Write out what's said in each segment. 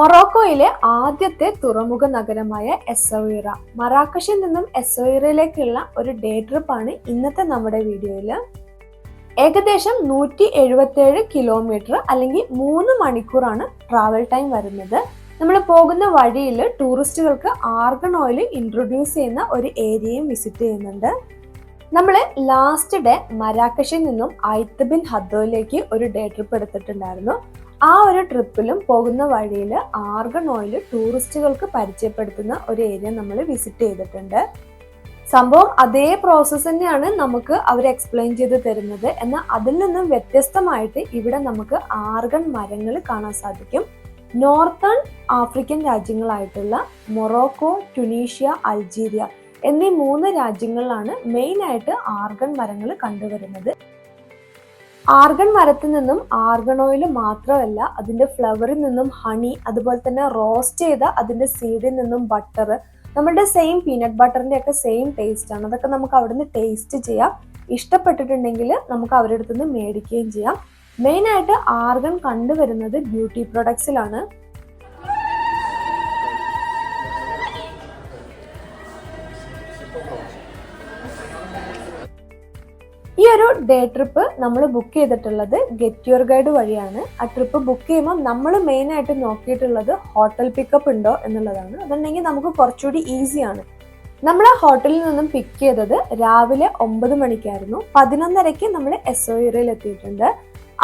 മൊറോക്കോയിലെ ആദ്യത്തെ തുറമുഖ നഗരമായ എസ്സോയിറ. മറാക്കഷിൽ നിന്നും എസ്സോയിറയിലേക്കുള്ള ഒരു ഡേ ട്രിപ്പാണ് ഇന്നത്തെ നമ്മുടെ വീഡിയോയിൽ. ഏകദേശം 177 കിലോമീറ്റർ അല്ലെങ്കിൽ 3 മണിക്കൂറാണ് ട്രാവൽ ടൈം വരുന്നത്. നമ്മൾ പോകുന്ന വഴിയിൽ ടൂറിസ്റ്റുകൾക്ക് ആർഗൺ ഓയിൽ ഇൻട്രൊഡ്യൂസ് ചെയ്യുന്ന ഒരു ഏരിയയും വിസിറ്റ് ചെയ്യുന്നുണ്ട്. നമ്മൾ ലാസ്റ്റ് ഡേ മറാക്കഷിൽ നിന്നും ഐത്ത് ബിൻ ഹദ്ദോയിലേക്ക് ഒരു ഡേ ട്രിപ്പ് എടുത്തിട്ടുണ്ടായിരുന്നു. ആ ഒരു ട്രിപ്പിലും പോകുന്ന വഴിയിൽ ആർഗൺ ഓയിൽ ടൂറിസ്റ്റുകൾക്ക് പരിചയപ്പെടുത്തുന്ന ഒരു ഏരിയ നമ്മൾ വിസിറ്റ് ചെയ്തിട്ടുണ്ട്. സംഭവം അതേ പ്രോസസ്സ് തന്നെയാണ് നമുക്ക് അവർ എക്സ്പ്ലെയിൻ ചെയ്ത് തരുന്നത്. എന്നാൽ അതിൽ നിന്നും വ്യത്യസ്തമായിട്ട് ഇവിടെ നമുക്ക് ആർഗൺ മരങ്ങൾ കാണാൻ സാധിക്കും. നോർത്തേൺ ആഫ്രിക്കൻ രാജ്യങ്ങളായിട്ടുള്ള മൊറോക്കോ, ട്യൂണീഷ്യ, അൾജീരിയ എന്നീ 3 രാജ്യങ്ങളിലാണ് മെയിനായിട്ട് ആർഗൺ മരങ്ങൾ കണ്ടുവരുന്നത്. ആർഗൺ മരത്തിൽ നിന്നും ആർഗൺ ഓയിൽ മാത്രമല്ല, അതിന്റെ ഫ്ലവറിൽ നിന്നും ഹണി, അതുപോലെ തന്നെ റോസ്റ്റ് ചെയ്ത അതിന്റെ സീഡിൽ നിന്നും ബട്ടർ, നമ്മുടെ സെയിം പീനട്ട് ബട്ടറിന്റെ ഒക്കെ സെയിം ടേസ്റ്റ് ആണ്. അതൊക്കെ നമുക്ക് അവിടെ നിന്ന് ടേസ്റ്റ് ചെയ്യാം. ഇഷ്ടപ്പെട്ടിട്ടുണ്ടെങ്കിൽ നമുക്ക് അവരുടെ അടുത്ത് നിന്ന് മേടിക്കുകയും ചെയ്യാം. മെയിനായിട്ട് ആർഗൺ കണ്ടുവരുന്നത് ബ്യൂട്ടി പ്രൊഡക്ട്സിലാണ്. ഈ ഒരു ഡേ ട്രിപ്പ് നമ്മൾ ബുക്ക് ചെയ്തിട്ടുള്ളത് ഗെറ്റ് യുവർ ഗൈഡ് വഴിയാണ്. ആ ട്രിപ്പ് ബുക്ക് ചെയ്യുമ്പോൾ നമ്മൾ മെയിനായിട്ട് നോക്കിയിട്ടുള്ളത് ഹോട്ടൽ പിക്കപ്പ് ഉണ്ടോ എന്നുള്ളതാണ്. അതുണ്ടെങ്കിൽ നമുക്ക് കുറച്ചുകൂടി ഈസിയാണ്. നമ്മൾ ആ ഹോട്ടലിൽ നിന്നും പിക്ക് ചെയ്തത് രാവിലെ 9 മണിക്കായിരുന്നു. 11:30 നമ്മൾ എസ്സോയിറയിൽ എത്തിയിട്ടുണ്ട്.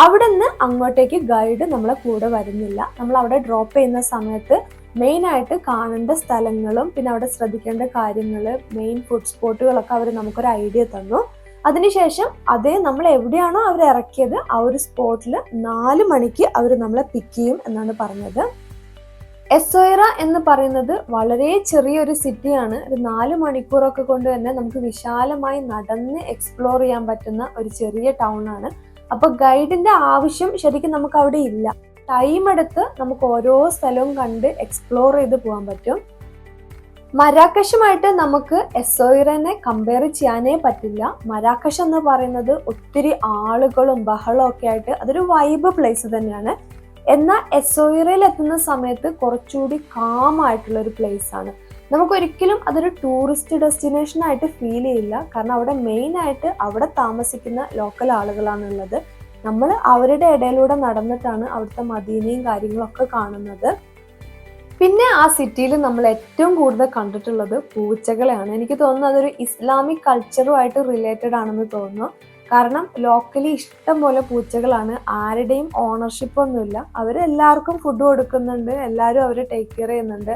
അവിടെ നിന്ന് അങ്ങോട്ടേക്ക് ഗൈഡ് നമ്മളെ കൂടെ വരുന്നില്ല. നമ്മൾ അവിടെ ഡ്രോപ്പ് ചെയ്യുന്ന സമയത്ത് മെയിനായിട്ട് കാണേണ്ട സ്ഥലങ്ങളും പിന്നെ അവിടെ ശ്രദ്ധിക്കേണ്ട കാര്യങ്ങൾ, മെയിൻ ഫുഡ് സ്പോട്ടുകളൊക്കെ അവർ നമുക്കൊരു ഐഡിയ തന്നു. അതിനുശേഷം നമ്മൾ എവിടെയാണോ അവർ ഇറക്കിയത് ആ ഒരു സ്പോട്ടിൽ 4 മണിക്ക് അവർ നമ്മളെ പിക്ക് ചെയ്യും എന്നാണ് പറഞ്ഞത്. എസ്സോയിറ എന്ന് പറയുന്നത് വളരെ ചെറിയൊരു സിറ്റിയാണ്. ഒരു 4 മണിക്കൂറൊക്കെ കൊണ്ട് തന്നെ നമുക്ക് വിശാലമായി നടന്ന് എക്സ്പ്ലോർ ചെയ്യാൻ പറ്റുന്ന ഒരു ചെറിയ ടൗൺ ആണ്. അപ്പൊ ഗൈഡിന്റെ ആവശ്യം ശരിക്കും നമുക്ക് അവിടെ ഇല്ല. ടൈം എടുത്ത് നമുക്ക് ഓരോ സ്ഥലവും കണ്ട് എക്സ്പ്ലോർ ചെയ്ത് പോകാൻ പറ്റും. മരാക്കഷുമായിട്ട് നമുക്ക് എസ്സോയിറനെ കമ്പയർ ചെയ്യാനേ പറ്റില്ല. മരാക്കഷ് എന്ന് പറയുന്നത് ഒത്തിരി ആളുകളും ബഹളവും ഒക്കെ ആയിട്ട് അതൊരു വൈബ് പ്ലേസ് തന്നെയാണ്. എന്നാൽ എസ്സോയിറയിൽ എത്തുന്ന സമയത്ത് കുറച്ചുകൂടി കാമായിട്ടുള്ള ഒരു പ്ലേസ് ആണ്. നമുക്കൊരിക്കലും അതൊരു ടൂറിസ്റ്റ് ഡെസ്റ്റിനേഷൻ ആയിട്ട് ഫീൽ ചെയ്യില്ല. കാരണം അവിടെ മെയിനായിട്ട് അവിടെ താമസിക്കുന്ന ലോക്കൽ ആളുകളാണുള്ളത്. നമ്മൾ അവരുടെ ഇടയിലൂടെ നടന്നിട്ടാണ് അവിടുത്തെ മദീനയും കാര്യങ്ങളൊക്കെ കാണുന്നത്. പിന്നെ ആ സിറ്റിയിൽ നമ്മൾ ഏറ്റവും കൂടുതൽ കണ്ടിട്ടുള്ളത് പൂച്ചകളെയാണ്. എനിക്ക് തോന്നുന്നു അതൊരു ഇസ്ലാമിക് കൾച്ചറുമായിട്ട് റിലേറ്റഡ് ആണെന്ന് തോന്നുന്നു. കാരണം ലോക്കലി ഇഷ്ടം പോലെ പൂച്ചകളാണ്. ആരുടെയും ഓണർഷിപ്പ് ഒന്നുമില്ല. അവരെല്ലാവർക്കും ഫുഡ് കൊടുക്കുന്നുണ്ട്, എല്ലാവരും അവരെ ടേക്ക് കെയർ ചെയ്യുന്നുണ്ട്.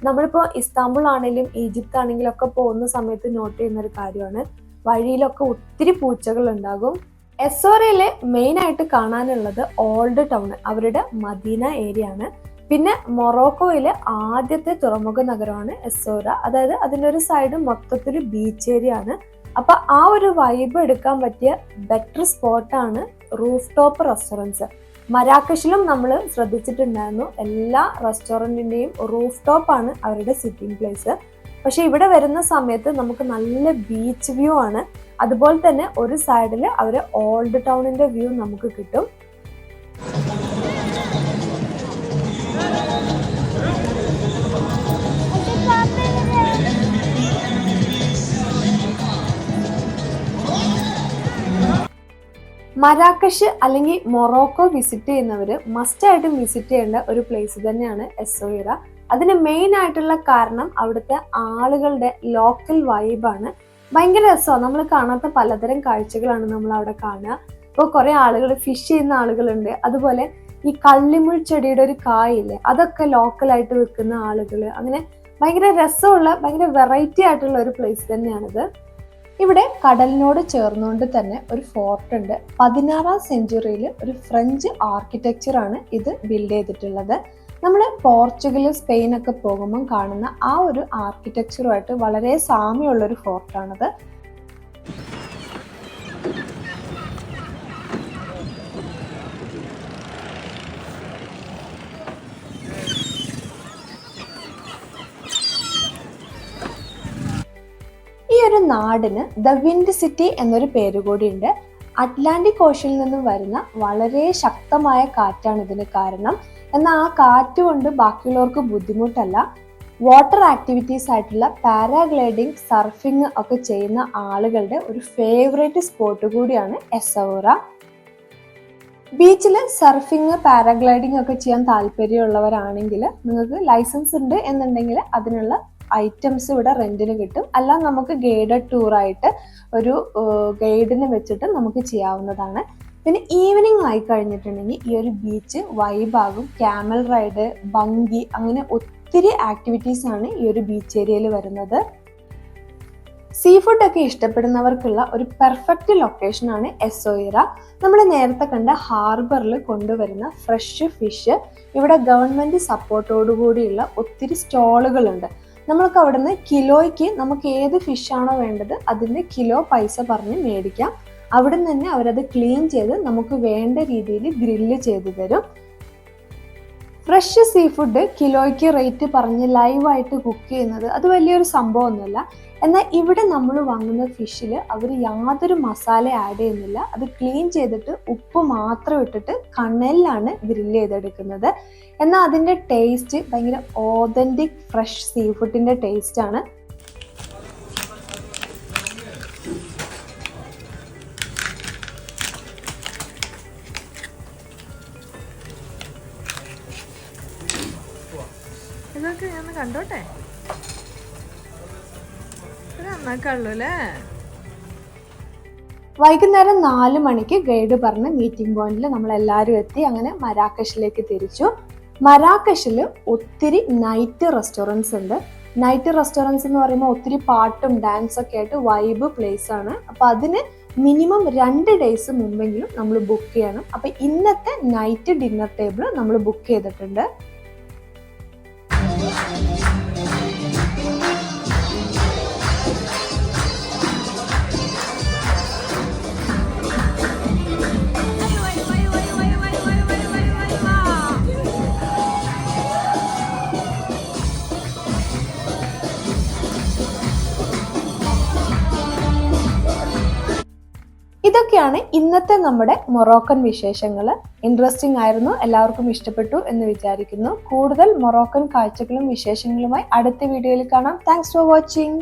നമ്മളിപ്പോൾ ഇസ്താംബുൾ ആണെങ്കിലും ഈജിപ്ത് ആണെങ്കിലും ഒക്കെ പോകുന്ന സമയത്ത് നോട്ട് ചെയ്യുന്ന ഒരു കാര്യമാണ്, വഴിയിലൊക്കെ ഒത്തിരി പൂച്ചകൾ ഉണ്ടാകും. എസ്സോയിറയിലെ മെയിനായിട്ട് കാണാനുള്ളത് ഓൾഡ് ടൗൺ, അവരുടെ മദീന ഏരിയ ആണ്. പിന്നെ മൊറോക്കോയിലെ ആദ്യത്തെ തുറമുഖ നഗരമാണ് എസ്സോയിറ. അതായത് അതിൻ്റെ ഒരു സൈഡ് മൊത്തത്തിൽ ബീച്ച് ഏരിയ ആണ്. അപ്പൊ ആ ഒരു വൈബ് എടുക്കാൻ പറ്റിയ ബെറ്റർ സ്പോട്ടാണ് റൂഫ് ടോപ്പ് റെസ്റ്റോറൻറ്റ്സ്. മരാക്കഷിലും നമ്മൾ ശ്രദ്ധിച്ചിട്ടുണ്ടായിരുന്നു, എല്ലാ റെസ്റ്റോറൻറ്റിൻ്റെയും റൂഫ് ടോപ്പ് ആണ് അവരുടെ സിറ്റിംഗ് പ്ലേസ്. പക്ഷെ ഇവിടെ വരുന്ന സമയത്ത് നമുക്ക് നല്ല ബീച്ച് വ്യൂ ആണ്. അതുപോലെ തന്നെ ഒരു സൈഡിൽ അവർ ഓൾഡ് ടൗണിന്റെ വ്യൂ നമുക്ക് കിട്ടും. മരാക്കഷ് അല്ലെങ്കിൽ മൊറോക്കോ വിസിറ്റ് ചെയ്യുന്നവർ മസ്റ്റായിട്ടും വിസിറ്റ് ചെയ്യേണ്ട ഒരു പ്ലേസ് തന്നെയാണ് എസ്സോയിറ. അതിന് മെയിൻ ആയിട്ടുള്ള കാരണം അവിടുത്തെ ആളുകളുടെ ലോക്കൽ വൈബാണ്. ഭയങ്കര രസമാണ്. നമ്മൾ കാണാത്ത പലതരം കാഴ്ചകളാണ് നമ്മൾ അവിടെ കാണുക. ഇപ്പോൾ കുറേ ആളുകൾ ഫിഷ് ചെയ്യുന്ന ആളുകളുണ്ട്. അതുപോലെ ഈ കള്ളിമുൾ ചെടിയുടെ ഒരു കായില്ലേ, അതൊക്കെ ലോക്കലായിട്ട് വെക്കുന്ന ആളുകൾ. അങ്ങനെ ഭയങ്കര രസമുള്ള ഭയങ്കര വെറൈറ്റി ആയിട്ടുള്ള ഒരു പ്ലേസ് തന്നെയാണിത്. ഇവിടെ കടലിനോട് ചേർന്നുകൊണ്ട് തന്നെ ഒരു ഫോർട്ട് ഉണ്ട്. 16ാം സെഞ്ച്വറിയിൽ ഒരു ഫ്രഞ്ച് ആർക്കിടെക്ചറാണ് ഇത് ബിൽഡ് ചെയ്തിട്ടുള്ളത്. നമ്മൾ പോർച്ചുഗൽ, സ്പെയിൻ ഒക്കെ പോകുമ്പം കാണുന്ന ആ ഒരു ആർക്കിടെക്ചറുമായിട്ട് വളരെ സാമ്യമുള്ളൊരു ഫോർട്ടാണത്. ഈ ഒരു നാടിന് ദ വിൻഡ് സിറ്റി എന്നൊരു പേര് കൂടിയുണ്ട്. അറ്റ്ലാന്റിക് ഓഷനിൽ നിന്നും വരുന്ന വളരെ ശക്തമായ കാറ്റാണ് ഇതിന് കാരണം. എന്നാൽ ആ കാറ്റ് കൊണ്ട് ബാക്കിയുള്ളവർക്ക് ബുദ്ധിമുട്ടല്ല. വാട്ടർ ആക്ടിവിറ്റീസ് ആയിട്ടുള്ള പാരാഗ്ലൈഡിങ്, സർഫിങ് ഒക്കെ ചെയ്യുന്ന ആളുകളുടെ ഒരു ഫേവറേറ്റ് സ്പോട്ട് കൂടിയാണ് എസൗറ. ബീച്ചിൽ സർഫിങ്, പാരാഗ്ലൈഡിങ് ഒക്കെ ചെയ്യാൻ താല്പര്യമുള്ളവരാണെങ്കിൽ നിങ്ങൾക്ക് ലൈസൻസ് ഉണ്ട് എന്നുണ്ടെങ്കിൽ അതിനുള്ള ഐറ്റംസ് ഇവിടെ റെന്റിന് കിട്ടും. അല്ല നമുക്ക് ഗൈഡഡ് ടൂറായിട്ട് ഒരു ഗൈഡിനെ വെച്ചിട്ട് നമുക്ക് ചെയ്യാവുന്നതാണ്. പിന്നെ ഈവനിങ് ആയി കഴിഞ്ഞിട്ടുണ്ടെങ്കിൽ ഈ ഒരു ബീച്ച് വൈബാകും. ക്യാമൽ റൈഡ്, ബങ്കി, അങ്ങനെ ഒത്തിരി ആക്ടിവിറ്റീസ് ആണ് ഈ ഒരു ബീച്ച് ഏരിയയിൽ വരുന്നത്. സീ ഫുഡ് ഒക്കെ ഇഷ്ടപ്പെടുന്നവർക്കുള്ള ഒരു പെർഫെക്റ്റ് ലൊക്കേഷനാണ് എസോയിറ. നമ്മൾ നേരത്തെ കണ്ട ഹാർബറിൽ കൊണ്ടുവരുന്ന ഫ്രഷ് ഫിഷ്, ഇവിടെ ഗവൺമെന്റ് സപ്പോർട്ടോടുകൂടിയുള്ള ഒത്തിരി സ്റ്റോളുകളുണ്ട്. നമ്മൾക്ക് അവിടുന്ന് കിലോയ്ക്ക് നമുക്ക് ഏത് ഫിഷാണോ വേണ്ടത് അതിൻ്റെ കിലോ പൈസ പറഞ്ഞ് മേടിക്കാം. അവിടെ നിന്ന് തന്നെ അവരത് ക്ലീൻ ചെയ്ത് നമുക്ക് വേണ്ട രീതിയിൽ ഗ്രില്ല് ചെയ്ത് തരും. ഫ്രഷ് സീ ഫുഡ് കിലോയ്ക്ക് റേറ്റ് പറഞ്ഞ് ലൈവായിട്ട് കുക്ക് ചെയ്യുന്നത് അത് വലിയൊരു സംഭവമൊന്നുമല്ല. എന്നാൽ ഇവിടെ നമ്മൾ വാങ്ങുന്ന ഫിഷിൽ അവർ യാതൊരു മസാല ആഡ് ചെയ്യുന്നില്ല. അത് ക്ലീൻ ചെയ്തിട്ട് ഉപ്പ് മാത്രം ഇട്ടിട്ട് കണലിലാണ് ഗ്രില്ല് ചെയ്തെടുക്കുന്നത്. എന്നാൽ അതിൻ്റെ ടേസ്റ്റ് ഭയങ്കര ഓതൻറ്റിക് ഫ്രഷ് സീ ഫുഡിൻ്റെ ടേസ്റ്റാണ്. ഇതൊക്കെ ഞാൻ കണ്ടോട്ടെ, നന്നാക്കാള്ളൂല്ലേ. വൈകുന്നേരം 4 മണിക്ക് ഗൈഡ് പറഞ്ഞ മീറ്റിംഗ് പോയിന്റിൽ നമ്മൾ എല്ലാവരും എത്തി. അങ്ങനെ മരാക്കഷിലേക്ക് തിരിച്ചു. മരാക്കഷിൽ ഒത്തിരി നൈറ്റ് റെസ്റ്റോറൻറ്റ്സ് ഉണ്ട്. നൈറ്റ് റെസ്റ്റോറൻറ്റ്സ് എന്ന് പറയുമ്പോൾ ഒത്തിരി പാട്ടും ഡാൻസൊക്കെ ആയിട്ട് വൈബ് പ്ലേസ് ആണ്. അപ്പോൾ അതിന് മിനിമം 2 ഡേയ്സ് മുമ്പെങ്കിലും നമ്മൾ ബുക്ക് ചെയ്യണം. അപ്പോൾ ഇന്നത്തെ നൈറ്റ് ഡിന്നർ ടേബിൾ നമ്മൾ ബുക്ക് ചെയ്തിട്ടുണ്ട്. ഇതൊക്കെയാണ് ഇന്നത്തെ നമ്മുടെ മൊറോക്കൻ വിശേഷങ്ങൾ. ഇൻട്രസ്റ്റിംഗ് ആയിരുന്നു, എല്ലാവർക്കും ഇഷ്ടപ്പെട്ടു എന്ന് വിചാരിക്കുന്നു. കൂടുതൽ മൊറോക്കൻ കാഴ്ചകളും വിശേഷങ്ങളുമായി അടുത്ത വീഡിയോയിൽ കാണാം. Thanks for watching.